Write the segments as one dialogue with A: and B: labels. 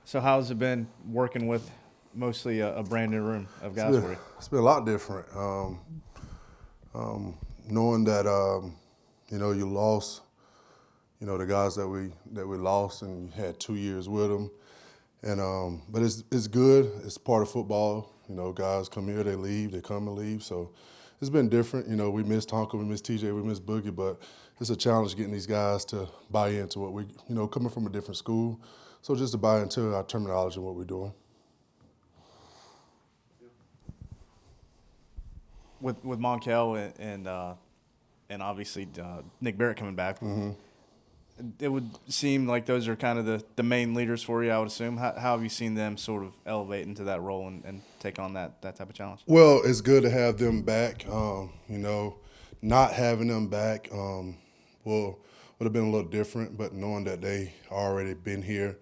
A: So how's it been working with mostly a brand new room of guys for you?
B: It's been a lot different. Knowing that you lost, the guys that we lost, and you had 2 years with them, and but it's good. It's part of football. Guys come here, they leave, they come and leave. So it's been different. We miss Tonka, we miss TJ, we miss Boogie, but it's a challenge getting these guys to buy into what we, coming from a different school. So just to buy into our terminology and what we're doing.
A: With Monkel and obviously Nick Barrett coming back, it would seem like those are kind of the main leaders for you, I would assume. How have you seen them sort of elevate into that role and take on that type of challenge?
B: Well, it's good to have them back. Not having them back would have been a little different, but knowing that they already been here,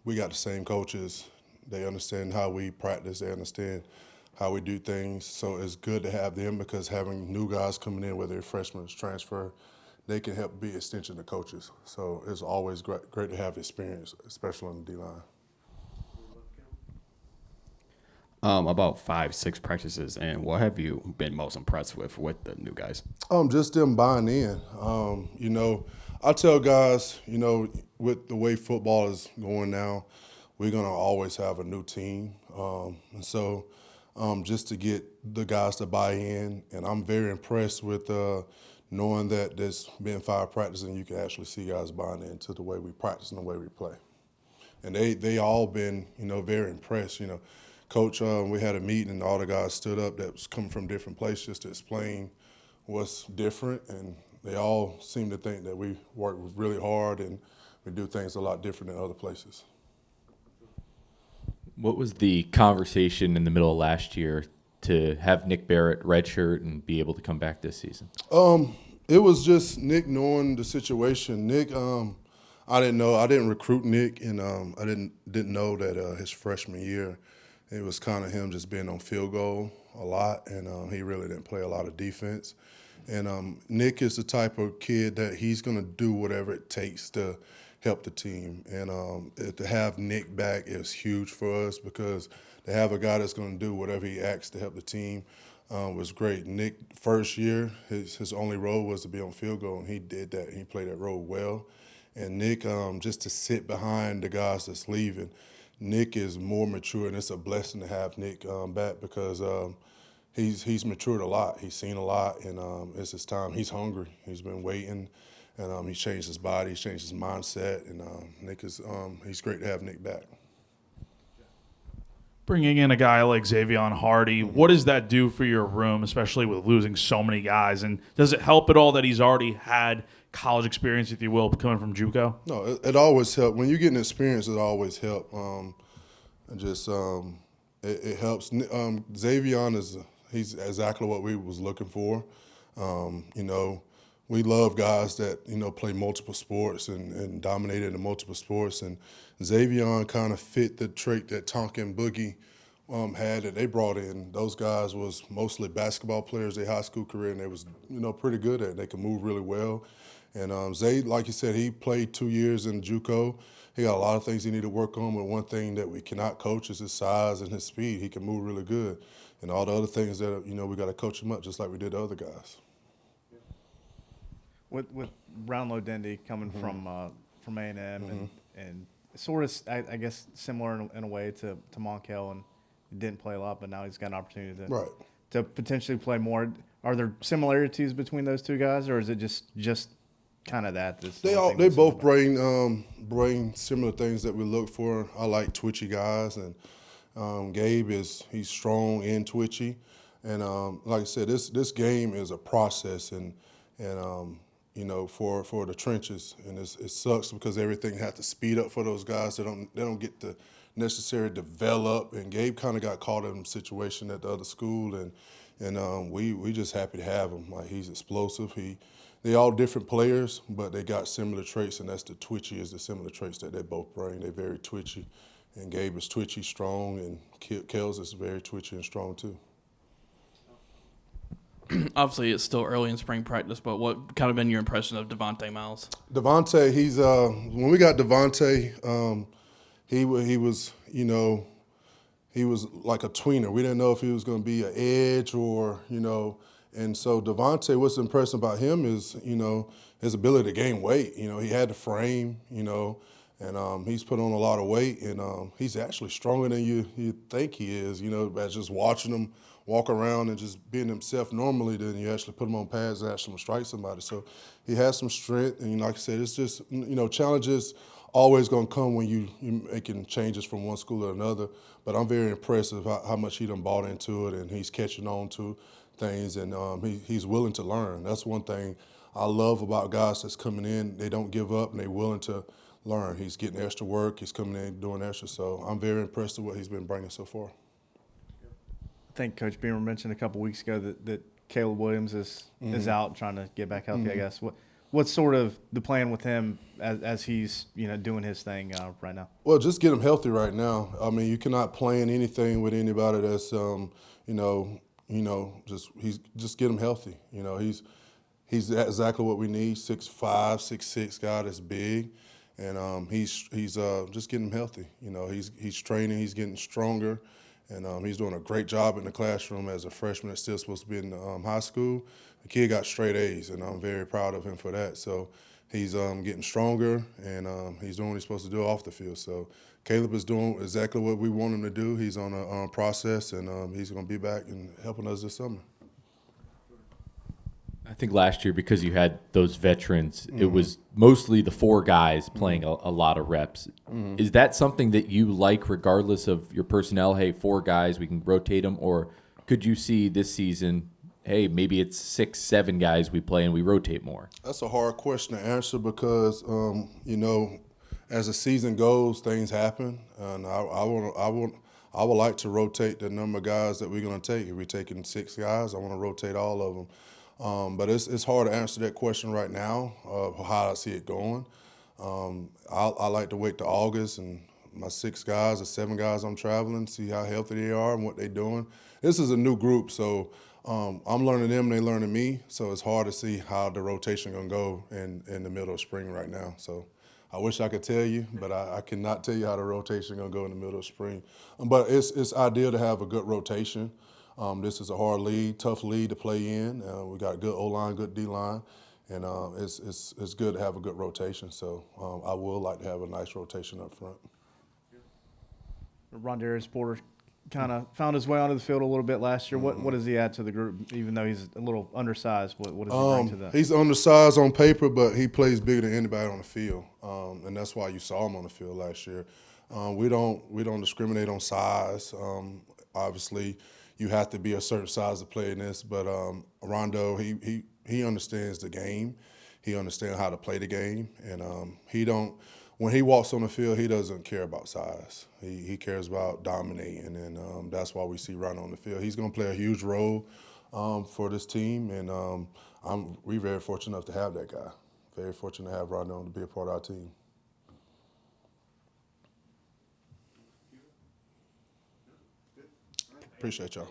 B: we got the same coaches. They understand how we practice. They understand how we do things. So it's good to have them because having new guys coming in, whether they're freshmen or transfer, they can help be extension to coaches. So it's always great to have experience, especially on the D-line.
C: About 5, 6 practices, and what have you been most impressed with the new guys?
B: Just them buying in. I tell guys, with the way football is going now, we're gonna always have a new team, and so just to get the guys to buy in, and I'm very impressed with knowing that there's been 5 practices and you can actually see guys buying into the way we practice and the way we play, and they all been very impressed. Coach, we had a meeting and all the guys stood up that was coming from different places just to explain what's different, and they all seem to think that we work really hard and we do things a lot different than other places.
D: What was the conversation in the middle of last year to have Nick Barrett redshirt and be able to come back this season?
B: It was just Nick knowing the situation. Nick, I didn't know. I didn't recruit Nick, and I didn't know that his freshman year, it was kind of him just being on field goal a lot, and he really didn't play a lot of defense. And Nick is the type of kid that he's going to do whatever it takes to help the team. And to have Nick back is huge for us because to have a guy that's going to do whatever he asks to help the team was great. Nick, first year, his only role was to be on field goal, and he did that. And he played that role well. And Nick, just to sit behind the guys that's leaving, Nick is more mature, and it's a blessing to have Nick back because he's matured a lot. He's seen a lot, and it's his time. He's hungry. He's been waiting, and he's changed his body. He's changed his mindset, and Nick is he's great to have Nick back.
E: Bringing in a guy like Xavion Hardy, what does that do for your room, especially with losing so many guys? And does it help at all that he's already had college experience, if you will, coming from JUCO?
B: No, it always helps. When you get an experience, it always helps. It helps. Xavion he's exactly what we was looking for. We love guys that play multiple sports and dominated in multiple sports. And Xavion kind of fit the trait that Tonka and Boogie had that they brought in. Those guys was mostly basketball players, their high school career, and they was pretty good at it. They could move really well. And Zay, like you said, he played 2 years in JUCO. He got a lot of things he need to work on, but one thing that we cannot coach is his size and his speed. He can move really good. And all the other things that, we got to coach him up just like we did the other guys.
A: With Brownlow Dendy coming from A&M and sort of, I guess, similar in a way to Monkel, and he didn't play a lot, but now he's got an opportunity to potentially play more. Are there similarities between those two guys, or is it just kind of that?
B: They both bring similar things that we look for. I like twitchy guys, and Gabe he's strong and twitchy, and like I said, this game is a process, and for the trenches, and it sucks because everything has to speed up for those guys. They don't get to necessarily develop, and Gabe kind of got caught in a situation at the other school, and we just happy to have him. Like, he's explosive. They all different players, but they got similar traits, and that's the twitchy is the similar traits that they both bring. They're very twitchy, and Gabe is twitchy, strong, and Kels is very twitchy and strong too.
F: Obviously, it's still early in spring practice, but what kind of been your impression of Devontae Miles?
B: Devontae, he's when we got Devontae, he was, you know, he was like a tweener. We didn't know if he was going to be an edge or, you know. And so Devontae, what's impressive about him is, you know, his ability to gain weight. You know, he had the frame, you know, and he's put on a lot of weight, and he's actually stronger than you think he is, you know, by just watching him walk around and just being himself normally, then you actually put him on pads and actually strike somebody. So he has some strength, and like I said, it's just, you know, challenges always going to come when you're making changes from one school to another. But I'm very impressed with how much he done bought into it, and he's catching on to things, and he's willing to learn. That's one thing I love about guys that's coming in. They don't give up, and they're willing to learn. He's getting extra work. He's coming in doing extra. So I'm very impressed with what he's been bringing so far.
A: I think Coach Beamer mentioned a couple weeks ago that Caleb Williams is out trying to get back healthy, I guess. What's sort of the plan with him as he's, you know, doing his thing right now?
B: Well, just get him healthy right now. I mean, you cannot plan anything with anybody that's, just get him healthy. You know, he's exactly what we need. 6'5", 6'6" guy that's big, and he's just getting him healthy. You know, he's training, he's getting stronger, and he's doing a great job in the classroom as a freshman that's still supposed to be in high school. The kid got straight A's, and I'm very proud of him for that. So he's getting stronger, and he's doing what he's supposed to do off the field. So Caleb is doing exactly what we want him to do. He's on a process, and he's going to be back and helping us this summer.
D: I think last year, because you had those veterans, it was mostly the four guys playing a lot of reps. Is that something that you like regardless of your personnel? Hey, four guys, we can rotate them. Or could you see this season, hey, maybe it's 6, 7 guys we play and we rotate more?
B: That's a hard question to answer because, you know, as the season goes, things happen. And I would like to rotate the number of guys that we're going to take. If we're taking 6 guys, I want to rotate all of them. But it's hard to answer that question right now of how I see it going. I like to wait to August and my 6 guys or 7 guys I'm traveling, see how healthy they are and what they're doing. This is a new group, so I'm learning them, they learning me. So it's hard to see how the rotation gonna go in the middle of spring right now. So I wish I could tell you, but I cannot tell you how the rotation gonna go in the middle of spring. But it's ideal to have a good rotation. This is a hard league, tough league to play in. We got good O-line, good D-line, and it's good to have a good rotation. So I would like to have a nice rotation up front.
A: Rondarius Porter kind of found his way onto the field a little bit last year. What does he add to the group, even though he's a little undersized? What does he bring to that?
B: He's undersized on paper, but he plays bigger than anybody on the field, and that's why you saw him on the field last year. We don't discriminate on size. Obviously, you have to be a certain size to play in this, but Rondo, he understands the game. He understands how to play the game, and when he walks on the field, he doesn't care about size. He cares about dominating, and that's why we see Rondo on the field. He's going to play a huge role for this team, and we're very fortunate enough to have that guy. Very fortunate to have Rondo to be a part of our team. Appreciate y'all.